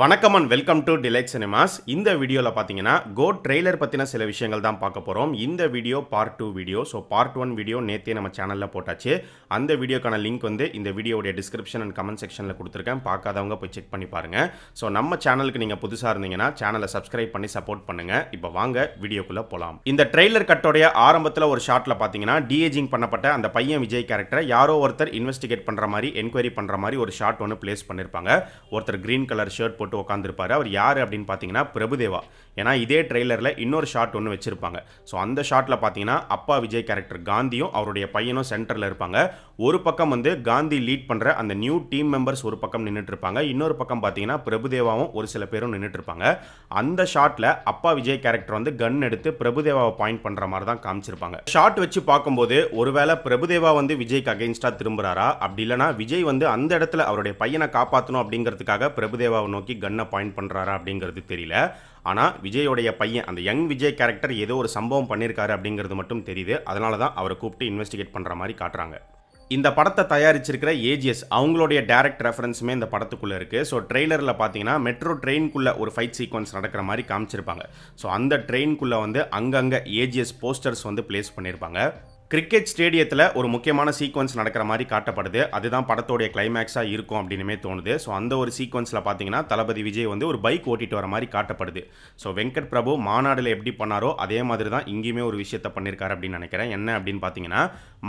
வணக்கம் and welcome to delight cinemas. இந்த வீடியோவில் பார்த்தீங்கன்னா கோட் ட்ரெய்லர் பற்றின சில விஷயங்கள் தான் பார்க்க போகிறோம். இந்த video part 2 video. So part 1 video நேற்றே நம்ம சேனலில் போட்டாச்சு. அந்த வீடியோக்கான லிங்க் வந்து இந்த வீடியோடைய டிஸ்கிரிப்ஷன் அண்ட் கமெண்ட் செக்ஷனில் கொடுத்துருக்கேன். பார்க்காதவங்க போய் செக் பண்ணி பாருங்கள். ஸோ நம்ம சேனலுக்கு நீங்கள் புதுசாக இருந்தீங்கன்னா சேனலை சப்ஸ்கிரைப் பண்ணி சப்போர்ட் பண்ணுங்கள். இப்போ வாங்க வீடியோக்குள்ளே போகலாம். இந்த ட்ரெய்லர் கட்டோடைய ஆரம்பத்தில் ஒரு ஷாட்டில் பார்த்தீங்கன்னா டிஏஜிங் பண்ணப்பட்ட அந்த பையன் விஜய் கேரக்டரை யாரோ ஒருத்தர் இன்வெஸ்டிகேட் பண்ணுற மாதிரி என்கொயரி பண்ணுற மாதிரி ஒரு ஷாட் ஒன்று பிளேஸ் பண்ணியிருப்பாங்க. ஒருத்தர் கிரீன் கலர் ஷர்ட் போட்டு உட்காந்துருப்பாரு. அவர் யாரு அப்படின்னு பார்த்தீங்கன்னா பிரபுதேவா. ஏன்னா இதே ட்ரெய்லரில் இன்னொரு ஷாட் ஒன்று வச்சிருப்பாங்க. ஸோ அந்த ஷாட்டில் பார்த்தீங்கன்னா அப்பா விஜய் கேரக்டர் காந்தியும் அவருடைய பையனும் சென்டரில் இருப்பாங்க. ஒரு பக்கம் வந்து காந்தி லீட் பண்ணுற அந்த நியூ டீம் மெம்பர்ஸ் ஒரு பக்கம் நின்றுட்டு இருப்பாங்க. இன்னொரு பக்கம் பார்த்தீங்கன்னா பிரபுதேவாவும் ஒரு சில பேரும் நின்றுட்டு இருப்பாங்க. அந்த ஷாட்டில் அப்பா விஜய் கேரக்டர் வந்து கன் எடுத்து பிரபுதேவாவை பாயிண்ட் பண்ணுற மாதிரி தான் காமிச்சிருப்பாங்க. ஷாட் வச்சு பார்க்கும்போது ஒருவேளை பிரபுதேவா வந்து விஜய்க்கு அகைன்ஸ்டாக திரும்புறாரா, அப்படி இல்லைனா விஜய் வந்து அந்த இடத்துல அவருடைய பையனை காப்பாற்றணும் அப்படிங்கிறதுக்காக பிரபுதேவாவை நோக்கி கன்னை பாயிண்ட் பண்ணுறாரா அப்படிங்கிறது தெரியல. ஆனால் விஜயோடைய பையன் அந்த யங் விஜய் கேரக்டர் ஏதோ ஒரு சம்பவம் பண்ணியிருக்காரு அப்படிங்கிறது மட்டும் தெரியுது. அதனால தான் அவரை கூப்பிட்டு இன்வெஸ்டிகேட் பண்ணுற மாதிரி காட்டுறாங்க. இந்த படத்தை தயாரிச்சிருக்கிற ஏஜிஎஸ் அவங்களுடைய டைரக்ட் ரெஃபரன்ஸுமே இந்த படத்துக்குள்ளே இருக்குது. ஸோ ட்ரெய்லரில் பார்த்தீங்கன்னா மெட்ரோ ட்ரெயின்குள்ளே ஒரு ஃபைட் சீக்வன்ஸ் நடக்கிற மாதிரி காமிச்சிருப்பாங்க. ஸோ அந்த ட்ரெயின்குள்ளே வந்து அங்கங்கே ஏஜிஎஸ் போஸ்டர்ஸ் வந்து பிளேஸ் பண்ணியிருப்பாங்க. கிரிக்கெட் ஸ்டேடியத்தில் ஒரு முக்கியமான சீக்வன்ஸ் நடக்கிற மாதிரி காட்டப்படுது. அதுதான் படத்தோடைய கிளைமேக்ஸாக இருக்கும் அப்படின்னுமே தோணுது. ஸோ அந்த ஒரு சீக்வன்ஸில் பார்த்தீங்கன்னா தளபதி விஜய் வந்து ஒரு பைக் ஓட்டிட்டு வர மாதிரி காட்டப்படுது. ஸோ வெங்கட் பிரபு மாநாடில் எப்படி பண்ணாரோ அதே மாதிரி தான் இங்கேயுமே ஒரு விஷயத்தை பண்ணியிருக்காரு அப்படின்னு நினைக்கிறேன். என்ன அப்படின்னு பார்த்தீங்கன்னா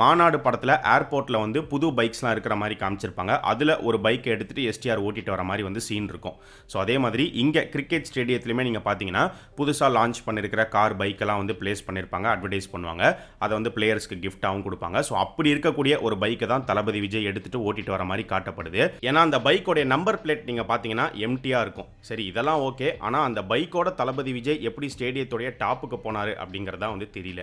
மாநாடு படத்தில் ஏர்போர்ட்டில் வந்து புது பைக்ஸ்லாம் இருக்கிற மாதிரி காமிச்சிருப்பாங்க. அதில் ஒரு பைக்கை எடுத்துகிட்டு எஸ்டிஆர் ஓட்டிட்டு வர மாதிரி வந்து சீன் இருக்கும். ஸோ அதே மாதிரி இங்கே கிரிக்கெட் ஸ்டேடியத்துலையுமே நீங்கள் பார்த்தீங்கன்னா புதுசாக லான்ச் பண்ணியிருக்கிற கார் பைக்கெல்லாம் வந்து பிளேஸ் பண்ணியிருப்பாங்க, அட்வர்டைஸ் பண்ணுவாங்க. அதை வந்து பிளேயர்ஸ்க்கு கிஃப்டாகவும் கொடுப்பாங்க. ஸோ அப்படி இருக்கக்கூடிய ஒரு பைக்கை தான் தளபதி விஜய் எடுத்துட்டு ஓட்டிட்டு வர மாதிரி காட்டப்படுது. ஏன்னா அந்த பைக்கோடைய நம்பர் பிளேட் நீங்கள் பார்த்தீங்கன்னா எம்டியா இருக்கும். சரி, இதெல்லாம் ஓகே. ஆனால் அந்த பைக்கோட தளபதி விஜய் எப்படி ஸ்டேடியத்துடைய டாப்புக்கு போனார் அப்படிங்கிறதா வந்து தெரியல.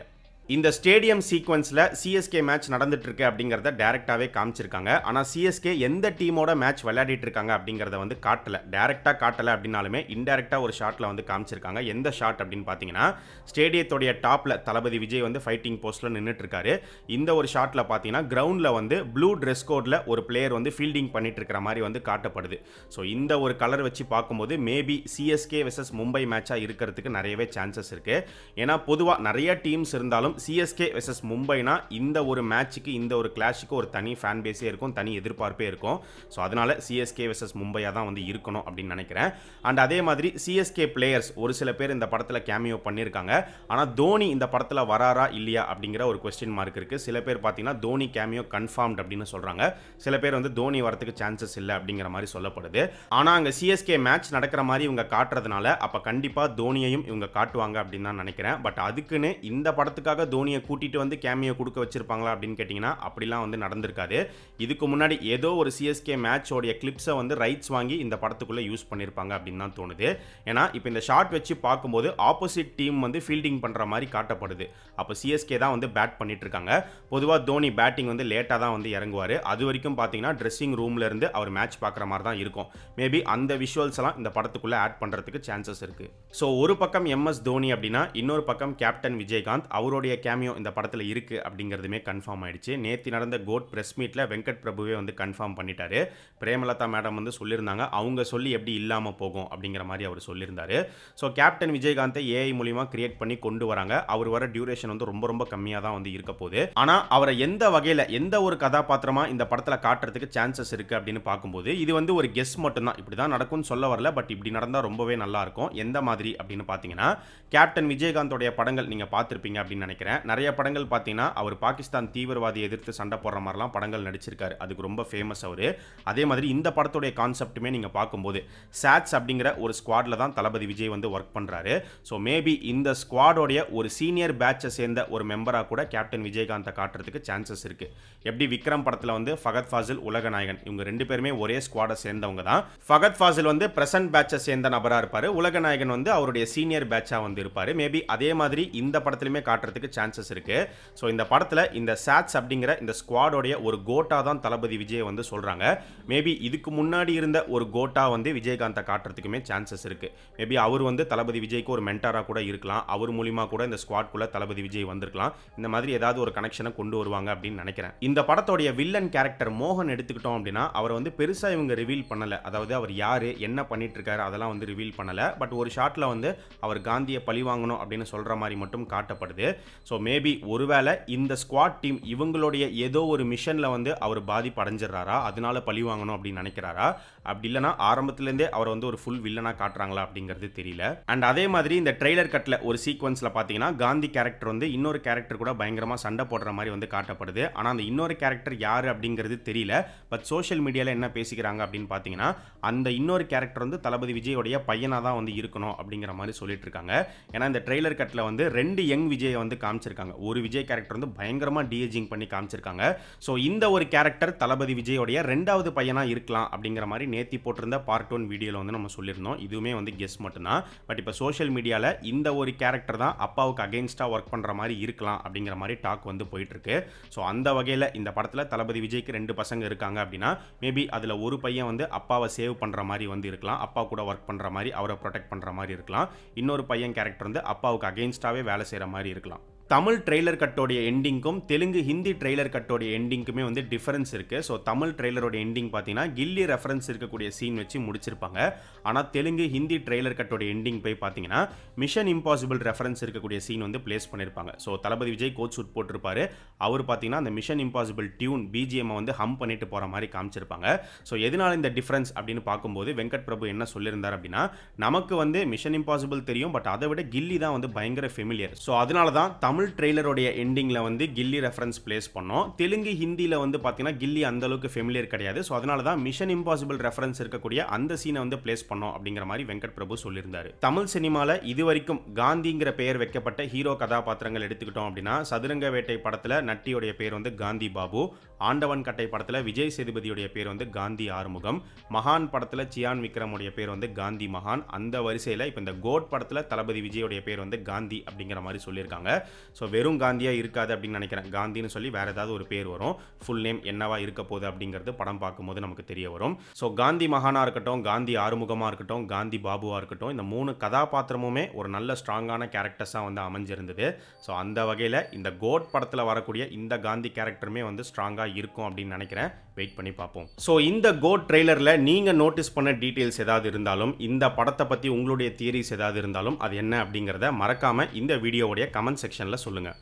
இந்த ஸ்டேடியம் சீக்வன்ஸில் சிஎஸ்கே மேட்ச் நடந்துட்டு இருக்கு அப்படிங்கிறத டைரெக்டாகவே காமிச்சிருக்காங்க. ஆனால் சிஎஸ்கே எந்த டீமோட மேட்ச் விளையாடிட்டு இருக்காங்க அப்படிங்கிறத வந்து காட்டலை. டைரெக்டாக காட்டலை அப்படின்னாலுமே இன்டெரக்டாக ஒரு ஷாட்டில் வந்து காமிச்சிருக்காங்க. எந்த ஷாட் அப்படின்னு பார்த்தீங்கன்னா ஸ்டேடியத்தோடைய டாப்பில் தளபதி விஜய் வந்து ஃபைட்டிங் போஸ்ட்டில் நின்றுட்டு இருக்காரு. இந்த ஒரு ஷாட்டில் பார்த்தீங்கன்னா கிரவுண்டில் வந்து ப்ளூ ட்ரெஸ் கோடில் ஒரு பிளேயர் வந்து ஃபீல்டிங் பண்ணிட்டு இருக்கிற மாதிரி வந்து காட்டப்படுது. ஸோ இந்த ஒரு கலர் வச்சு பார்க்கும்போது மேபி சிஎஸ்கே வெர்சஸ் மும்பை மேட்சாக இருக்கிறதுக்கு நிறையவே சான்சஸ் இருக்குது. ஏன்னா பொதுவாக நிறைய டீம்ஸ் இருந்தாலும் சிஎஸ்கே வெர்சஸ் மும்பைனா இந்த ஒரு மேட்சுக்கு இந்த ஒரு கிளாஷுக்கு ஒரு தனி ஃபேன் பேஸே இருக்கும், தனி எதிர்பார்ப்பே இருக்கும். ஸோ அதனால சிஎஸ்கே வெர்சஸ் மும்பையாக தான் வந்து இருக்கணும் அப்படின்னு நினைக்கிறேன். அண்ட் அதே மாதிரி சிஎஸ்கே பிளேயர்ஸ் ஒரு சில பேர் இந்த படத்தில் கேமியோ பண்ணியிருக்காங்க. ஆனால் தோனி இந்த படத்தில் வராரா இல்லையா அப்படிங்கிற ஒரு கொஸ்டின் மார்க் இருக்குது. சில பேர் பார்த்தீங்கன்னா தோனி கேமியோ கன்ஃபார்ம்ட் அப்படின்னு சொல்கிறாங்க. சில பேர் வந்து தோனி வரத்துக்கு சான்சஸ் இல்லை அப்படிங்கிற மாதிரி சொல்லப்படுது. ஆனால் அங்கே சிஎஸ்கே மேட்ச் நடக்கிற மாதிரி இவங்க காட்டுறதுனால அப்போ கண்டிப்பாக தோனியையும் இவங்க காட்டுவாங்க அப்படின்னு தான் நினைக்கிறேன். பட் அதுக்குன்னு இந்த படத்துக்காக தோனியை கூட்டிட்டு வந்து கேமியோ கொடுக்க வச்சிருப்பாங்களா அப்படின்னு கேட்டிங்கன்னா அப்படிலாம் வந்து நடந்திருக்காது. இதுக்கு முன்னாடி ஏதோ ஒரு சிஎஸ்கே மேட்சோடைய கிளிப்ஸை வந்து ரைட்ஸ் வாங்கி இந்த படத்துக்குள்ளே யூஸ் பண்ணியிருப்பாங்க அப்படின்னு தான் தோணுது. ஏன்னா இப்போ இந்த ஷாட் வச்சு பார்க்கும்போது ஆப்போசிட் டீம் வந்து ஃபீல்டிங் பண்ணுற மாதிரி காட்டப்படுது. அப்போ சிஎஸ்கே தான் வந்து பேட் பண்ணிட்டு இருக்காங்க. பொதுவாக தோனி பேட்டிங் வந்து லேட்டாக தான் வந்து இறங்குவார். அது வரைக்கும் பார்த்தீங்கன்னா ட்ரெஸ்ஸிங் ரூம்ல இருந்து அவர் மேட்ச் பார்க்குற மாதிரி தான் இருக்கும். மேபி அந்த விஷுவல்ஸ் எல்லாம் இந்த படத்துக்குள்ளே ஆட் பண்ணுறதுக்கு சான்சஸ் இருக்கு. ஸோ ஒரு பக்கம் எம்எஸ் தோனி அப்படின்னா இன்னொரு பக்கம் கேப்டன் விஜயகாந்த் அவருடைய கேமியோ இந்த படத்தில் இருக்கு அப்படிங்கிறதுமே கன்ஃபார்ம் ஆயிடுச்சு. நேற்று நடந்த கோட் பிரஸ் மீட்டில் வெங்கட் பிரபுவே வந்து கன்ஃபார்ம் பண்ணிட்டாரு. பிரேமலதா மேடம் வந்து சொல்லியிருந்தாங்க அவங்க சொல்லி எப்படி இல்லாமல் போகும் அப்படிங்கிற மாதிரி அவர் சொல்லியிருந்தாரு. ஸோ கேப்டன் விஜயகாந்தை ஏஐ மூலியமாக கிரியேட் பண்ணி கொண்டு வராங்க. அவர் வர டியூரேஷன் வந்து ரொம்ப ரொம்ப கம்மியாக தான் வந்து இருக்க போகுது. ஆனால் அவரை எந்த வகையில் எந்த ஒரு கதாபாத்திரமா இந்த படத்தில் காட்டுறதுக்கு சான்சஸ் இருக்கு அப்படின்னு பார்க்கும்போது இது வந்து ஒரு கெஸ் மட்டும்தான். இப்படி தான் நடக்கும்னு சொல்ல வரல. பட் இப்படி நடந்தால் ரொம்பவே நல்லா இருக்கும். எந்த மாதிரி அப்படின்னு பார்த்தீங்கன்னா கேப்டன் விஜயகாந்தோடைய படங்கள் நீங்கள் பார்த்துருப்பீங்க அப்படின்னு நினைக்கிறேன். நிறைய படங்கள் பார்த்தீங்கன்னா அவர் பாகிஸ்தான் தீவிரவாதி எதிர்த்து சண்டை போடுற மாதிரிலாம் படங்கள் நடிச்சிருக்காரு. அதுக்கு ரொம்ப ஃபேமஸ் அவர். அதே மாதிரி இந்த படத்துடைய கான்செப்ட்டுமே நீங்கள் பார்க்கும்போது சாட்ஸ் அப்படிங்கிற ஒரு ஸ்குவாடில் தான் தளபதி விஜய் வந்து ஒர்க் பண்ணுறாரு. ஸோ மேபி இந்த ஸ்குவாடோடைய ஒரு சீனியர் பேட்சை சேர்ந்த ஒரு மெம்பராக கூட கேப்டன் விஜயகாந்தை காட்டுறதுக்கு சான்சஸ் இருக்குது. எப்படி விக்ரம் படத்தில் வந்து ஃபகத் ஃபாசில் உலகநாயகன் இவங்க ரெண்டு பேருமே ஒரே ஸ்குவாடை சேர்ந்தவங்க தான். ஃபகத் ஃபாசில் வந்து பிரசன்ட் பேட்சை சேர்ந்த நபராக இருப்பார். உலகநாயகன் வந்து அவருடைய சீனியர் பேட்சாக வந்து இருப்பார். மேபி அதே மாதிரி இந்த படத்துலையுமே காட்டுறதுக்கு சான்சஸ் இருக்கு. ஸோ இந்த படத்தில் இந்த சாட்ஸ் அப்படிங்கிற இந்த ஸ்குவாடோடைய ஒரு கோட்டா தான் தளபதி விஜய் வந்து சொல்கிறாங்க. மேபி இதுக்கு முன்னாடி இருந்த ஒரு கோட்டா வந்து விஜயகாந்தை காட்டுறதுக்குமே சான்சஸ் இருக்கு. மேபி அவர் வந்து தளபதி விஜய்க்கு ஒரு மென்டாராக கூட இருக்கலாம். அவர் மூலியமாக கூட இந்த ஸ்குவாட்குள்ள தளபதி விஜய் வந்திருக்கலாம். இந்த மாதிரி ஏதாவது ஒரு கனெக்ஷனை கொண்டு வருவாங்க அப்படின்னு நினைக்கிறேன். இந்த படத்தோடைய வில்லன் கேரக்டர் மோகன் எடுத்துக்கிட்டோம் அப்படின்னா அவர் வந்து பெருசாக இவங்க ரிவீல் பண்ணல. அதாவது அவர் யாரு என்ன பண்ணிட்டு இருக்காரு அதெல்லாம் வந்து ரிவீல் பண்ணல. பட் ஒரு ஷாட்ல வந்து அவர் காந்தியை பழி வாங்கணும் அப்படின்னு சொல்ற மாதிரி மட்டும் காட்டப்படுது. ஸோ மேபி ஒருவேளை இந்த ஸ்குவாட் டீம் இவங்களுடைய ஏதோ ஒரு மிஷன்ல வந்து அவர் பாதிப்பு அடைஞ்சிடறாரா, அதனால பழி வாங்கணும் அப்படின்னு நினைக்கிறாரா, அப்படி இல்லைனா ஆரம்பத்திலேருந்தே அவர் வந்து ஒரு ஃபுல் வில்லனா காட்டுறாங்களா அப்படிங்கிறது தெரியல. அண்ட் அதே மாதிரி இந்த ட்ரெய்லர் கட்ல ஒரு சீக்வன்ஸ்ல பார்த்தீங்கன்னா காந்தி கேரக்டர் வந்து இன்னொரு கேரக்டர் கூட பயங்கரமா சண்டை போடுற மாதிரி வந்து காட்டப்படுது. ஆனால் அந்த இன்னொரு கேரக்டர் யாரு அப்படிங்கிறது தெரியல. பட் சோஷியல் மீடியாவில் என்ன பேசிக்கிறாங்க அப்படின்னு பார்த்தீங்கன்னா அந்த இன்னொரு கேரக்டர் வந்து தளபதி விஜயோடைய பையனாக தான் வந்து இருக்கணும் அப்படிங்கிற மாதிரி சொல்லிட்டு இருக்காங்க. ஏன்னா இந்த ட்ரெய்லர் கட்டில் வந்து 2 யங் விஜயை வந்து காமிச்சிருக்காங்க. ஒரு விஜய் கேரக்டர் வந்து பயங்கரமாக டிஏஜிங் பண்ணி காமிச்சிருக்காங்க. ஸோ இந்த ஒரு கேரக்டர் தளபதி விஜயோடைய 2வது பையனாக இருக்கலாம் அப்படிங்கிற மாதிரி நேத்தி போட்டிருந்த பார்ட் 1 வீடியோவில் வந்து நம்ம சொல்லியிருந்தோம். இதுவுமே வந்து கெஸ் மட்டும்தான். பட் இப்போ சோஷியல் மீடியாவில் இந்த ஒரு கேரக்டர் தான் அப்பாவுக்கு அகெயின்ஸ்டாக ஒர்க் பண்ணுற மாதிரி இருக்கலாம் அப்படிங்கிற மாதிரி டாக் வந்து போயிட்டு இருக்கு. ஸோ அந்த வகையில் இந்த படத்தில் தளபதி விஜய்க்கு 2 பசங்க இருக்காங்க அப்படின்னா மேபி அதில் ஒரு பையன் வந்து அப்பாவை சேவ் பண்ணுற மாதிரி வந்து இருக்கலாம். அப்பா கூட ஒர்க் பண்ணுற மாதிரி அவரை ப்ரொடெக்ட் பண்ணுற மாதிரி இருக்கலாம். இன்னொரு பையன் கேரக்டர் வந்து அப்பாவுக்கு அகெயின்ஸ்டாகவே வேலை செய்கிற மாதிரி இருக்கலாம். தமிழ் ட்ரெய்லர் கட்டோடைய எண்டிங்க்கும் தெலுங்கு ஹிந்தி ட்ரெய்லர் கட்டோடைய எண்டிங்க்குமே வந்து டிஃபரன்ஸ் இருக்குது. ஸோ தமிழ் ட்ரெய்லரோட எண்டிங் பார்த்தீங்கன்னா கில்லி ரெஃபரன்ஸ் இருக்கக்கூடிய சீன் வச்சு முடிச்சிருப்பாங்க. ஆனால் தெலுங்கு ஹிந்தி ட்ரெய்லர் கட்டோட எண்டிங் போய் பார்த்தீங்கன்னா மிஷன் இம்பாசிபிள் ரெஃபரன்ஸ் இருக்கக்கூடிய சீன் வந்து பிளேஸ் பண்ணியிருப்பாங்க. ஸோ தளபதி விஜய் கோட் சூட் போட்டிருப்பாரு. அவர் பார்த்தீங்கன்னா அந்த மிஷன் இம்பாசிபிள் டியூன் பிஜிஎம் வந்து ஹம் பண்ணிட்டு போகிற மாதிரி காமிச்சிருப்பாங்க. ஸோ எதனால இந்த டிஃபரன்ஸ் அப்படின்னு பார்க்கும்போது வெங்கட் பிரபு என்ன சொல்லியிருந்தார் அப்படின்னா நமக்கு வந்து மிஷன் இம்பாசிபிள் தெரியும், பட் அதை விட கில்லி தான் வந்து பயங்கர ஃபெமிலியர். ஸோ அதனால தான் தமிழ் ட்ரெய்லரோடைய எண்டிங்ல வந்து கில்லி ரெஃபரன்ஸ் பிளேஸ் பண்ணோம். தெலுங்கு ஹிந்தில வந்து பார்த்தீங்கன்னா கில்லி அந்த அளவுக்கு ஃபெமிலியர் கிடையாது. ஸோ அதனால தான் மிஷன் இம்பாசிபிள் ரெஃபரன்ஸ் இருக்கக்கூடிய அந்த சீனை வந்து பிளேஸ் பண்ணோம் அப்படிங்கிற மாதிரி வெங்கட் பிரபு சொல்லியிருந்தாரு. தமிழ் சினிமாவில் இதுவரைக்கும் காந்திங்கிற பெயர் வைக்கப்பட்ட ஹீரோ கதாபாத்திரங்கள் எடுத்துக்கிட்டோம் அப்படின்னா சதுரங்க வேட்டை படத்தில் நட்டியோடைய பேர் வந்து காந்தி பாபு, ஆண்டவன் கட்டை படத்தில் விஜய் சேதுபதியுடைய பேர் வந்து காந்தி ஆறுமுகம், மகான் படத்தில் சியான் விக்ரமுடைய பேர் வந்து காந்தி மகான். அந்த வரிசையில் இப்போ இந்த கோட் படத்தில் தளபதி விஜயோடைய பேர் வந்து காந்தி அப்படிங்கிற மாதிரி சொல்லியிருக்காங்க. ஸோ வெறும் காந்தியாக இருக்காது அப்படின்னு நினைக்கிறேன். காந்தின்னு சொல்லி வேறு ஏதாவது ஒரு பேர் வரும். ஃபுல் நேம் என்னவா இருக்க போகுது அப்படிங்கிறது படம் பார்க்கும்போது நமக்கு தெரிய வரும். ஸோ காந்தி மகானாக இருக்கட்டும், காந்தி ஆறுமுகமாக இருக்கட்டும், காந்தி பாபுவாக இருக்கட்டும், இந்த 3 கதாபாத்திரமுமே ஒரு நல்ல ஸ்ட்ராங்கான கேரக்டர்ஸாக வந்து அமைஞ்சிருந்தது. ஸோ அந்த வகையில் இந்த கோட் படத்தில் வரக்கூடிய இந்த காந்தி கேரக்டருமே வந்து ஸ்ட்ராங்காக இருக்கும் அப்படின்னு நினைக்கிறேன். வெயிட் பண்ணி பார்ப்போம். ஸோ இந்த கோட் ட்ரெய்லரில் நீங்கள் நோட்டீஸ் பண்ண டீட்டெயில்ஸ் ஏதாவது இருந்தாலும், இந்த படத்தை பற்றி உங்களுடைய தியரிஸ் ஏதாவது இருந்தாலும் அது என்ன அப்படிங்கிறத மறக்காமல் இந்த வீடியோவுடைய கமெண்ட் செக்ஷனில் சொல்லுங்கள்.